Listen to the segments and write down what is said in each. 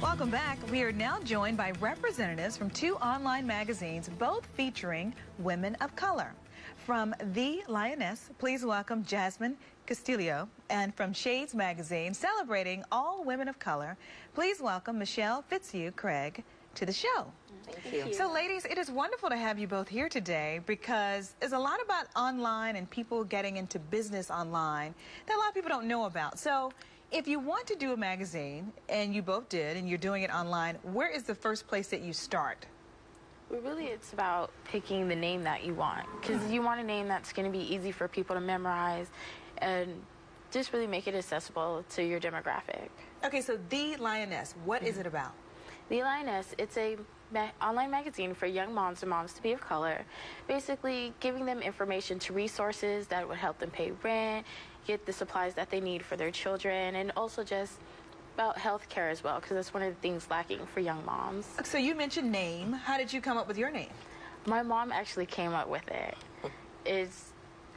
Welcome back. We are now joined by representatives from two online magazines, both featuring women of color. From The Lioness, please welcome Jasmine Castillo, and from Shades magazine, celebrating all women of color, please welcome Michelle Fitzhugh-Craig to the show. Thank you. So ladies, it is wonderful to have you both here today because there's a lot about online and people getting into business online that a lot of people don't know about. So if you want to do a magazine, and you both did, and you're doing it online, where is the first place that you start? Well, really, it's about picking the name that you want, because you want a name that's going to be easy for people to memorize and just really make it accessible to your demographic. Okay, so The Lioness, what is it about? The Lioness, it's a online magazine for young moms and moms to be of color, basically giving them information to resources that would help them pay rent, get the supplies that they need for their children, and also just about health care as well, because that's one of the things lacking for young moms. So you mentioned name. How did you come up with your name? My mom actually came up with it. It's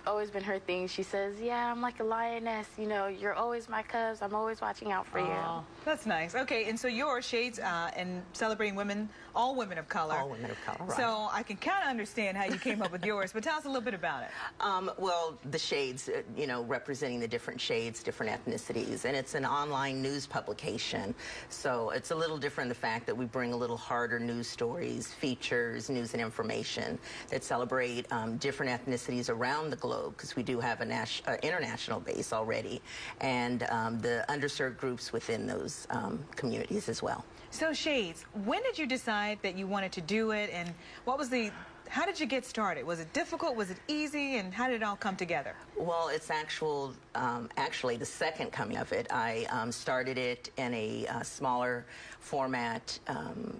always been her thing. She says, yeah, I'm like a lioness, you know, you're always my cubs, I'm always watching out for you. That's nice. Okay, and so your Shades and celebrating women, all women of color. All women of color, right. So I can kind of understand how you came up with yours, but tell us a little bit about it. Well, the Shades, you know, representing the different shades, different ethnicities, and it's an online news publication. So it's a little different, the fact that we bring a little harder news stories, features, news and information that celebrate different ethnicities around the globe, because we do have an international base already, and the underserved groups within those communities as well. So Shades, when did you decide that you wanted to do it, and what was how did you get started? Was it difficult? Was it easy? And how did it all come together? Well, it's actually the second coming of it. I started it in a smaller format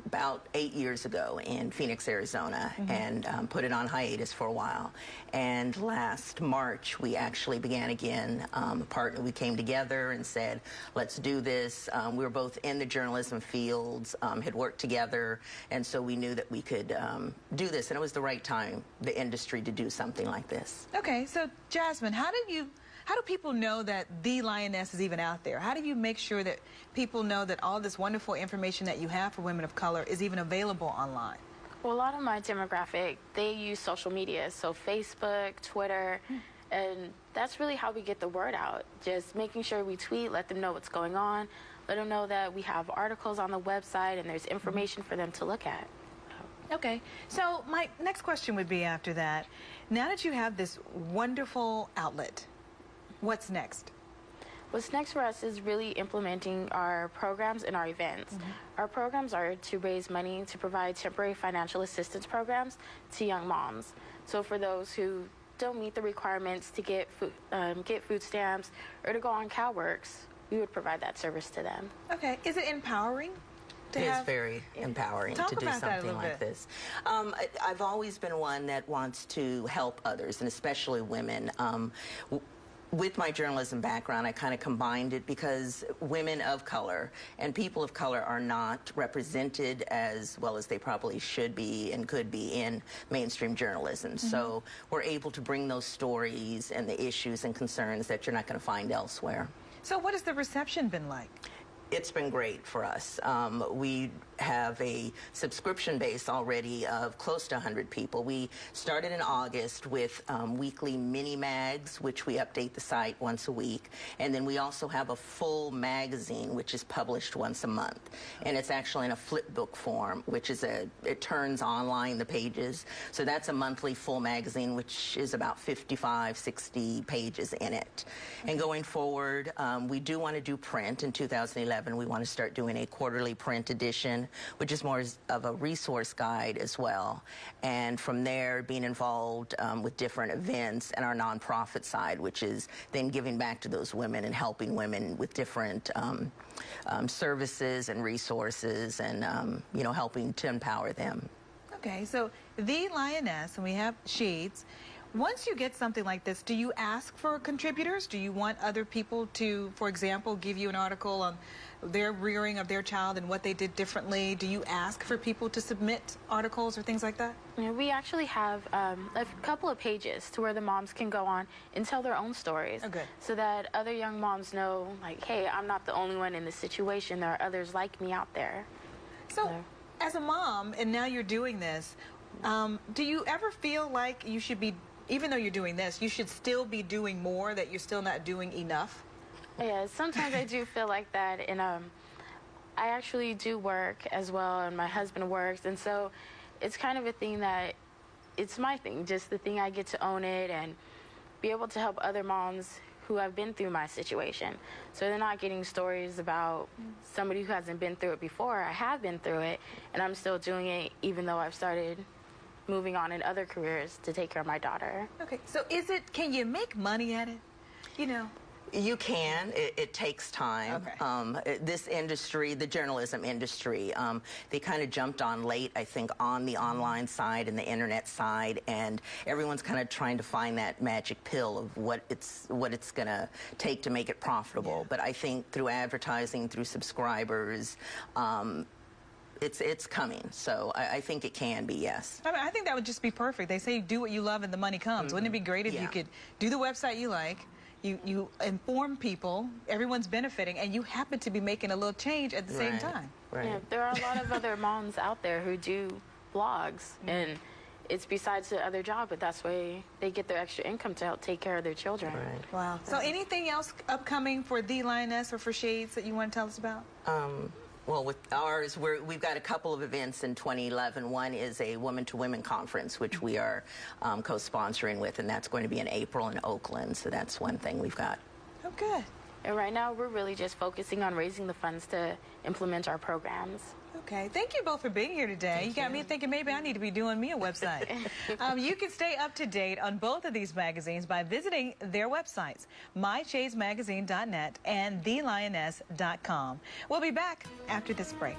about 8 years ago in Phoenix, Arizona, and put it on hiatus for a while. And last March, we actually began again. A partner, we came together and said, let's do this. We were both in the journalism fields, had worked together, and so we knew that we could do this. And it was the right time, the industry, to do something like this. Okay, so Jasmine, how do people know that The Lioness is even out there? How do you make sure that people know that all this wonderful information that you have for women of color is even available online? Well, a lot of my demographic, they use social media, so Facebook, Twitter, and that's really how we get the word out. Just making sure we tweet, let them know what's going on, let them know that we have articles on the website and there's information for them to look at. Okay, so my next question would be after that. Now that you have this wonderful outlet, what's next? What's next for us is really implementing our programs and our events. Our programs are to raise money to provide temporary financial assistance programs to young moms. So for those who don't meet the requirements to get food stamps or to go on CalWorks, we would provide that service to them. Okay, is it empowering? It is very empowering to do something like this. I've always been one that wants to help others, and especially women. With my journalism background, I kind of combined it because women of color and people of color are not represented as well as they probably should be and could be in mainstream journalism. So we're able to bring those stories and the issues and concerns that you're not going to find elsewhere. So what has the reception been like? It's been great for us. We have a subscription base already of close to 100 people. We started in August with weekly mini mags, which we update the site once a week. And then we also have a full magazine, which is published once a month. And it's actually in a flip book form, which is it turns online, the pages. So that's a monthly full magazine, which is about 55, 60 pages in it. And going forward, we do want to do print in 2011. We want to start doing a quarterly print edition, which is more of a resource guide as well. And from there, being involved with different events and our nonprofit side, which is then giving back to those women and helping women with different services and resources and, you know, helping to empower them. Okay, so The Lioness, and we have Shades. Once you get something like this, do you ask for contributors? Do you want other people to, for example, give you an article on their rearing of their child and what they did differently? Do you ask for people to submit articles or things like that? Yeah, we actually have a couple of pages to where the moms can go on and tell their own stories. Oh, good. So that other young moms know, like, hey, I'm not the only one in this situation. There are others like me out there. So, as a mom, and now you're doing this, do you ever feel like you should be, even though you're doing this, you should still be doing more, that you're still not doing enough? Yeah, sometimes I do feel like that, and I actually do work as well, and my husband works, and so it's kind of a thing that it's my thing, just the thing I get to own it and be able to help other moms who have been through my situation. So they're not getting stories about somebody who hasn't been through it before. I have been through it, and I'm still doing it even though I've started moving on in other careers to take care of my daughter. Okay, so can you make money at it? You know? You can. It takes time. Okay. This industry, the journalism industry, they kind of jumped on late, I think, on the online side and the internet side, and everyone's kind of trying to find that magic pill of what it's going to take to make it profitable. Yeah. But I think through advertising, through subscribers, it's coming. So I think it can be, yes. I mean, I think that would just be perfect. They say do what you love and the money comes. Wouldn't it be great if you could do the website you like, you inform people, everyone's benefiting, and you happen to be making a little change at the same time? Right. Yeah, there are a lot of other moms out there who do blogs, and it's besides their other job, but that's why they get their extra income to help take care of their children. Right. Wow. So anything else upcoming for The Lioness or for Shades that you want to tell us about? Well, with ours, we've got a couple of events in 2011. One is a women-to-women conference, which we are co-sponsoring with, and that's going to be in April in Oakland. So that's one thing we've got. Oh, good. And right now, we're really just focusing on raising the funds to implement our programs. Okay. Thank you both for being here today. You got me thinking maybe I need to be doing me a website. You can stay up to date on both of these magazines by visiting their websites, myshadesmagazine.net and thelioness.com. We'll be back after this break.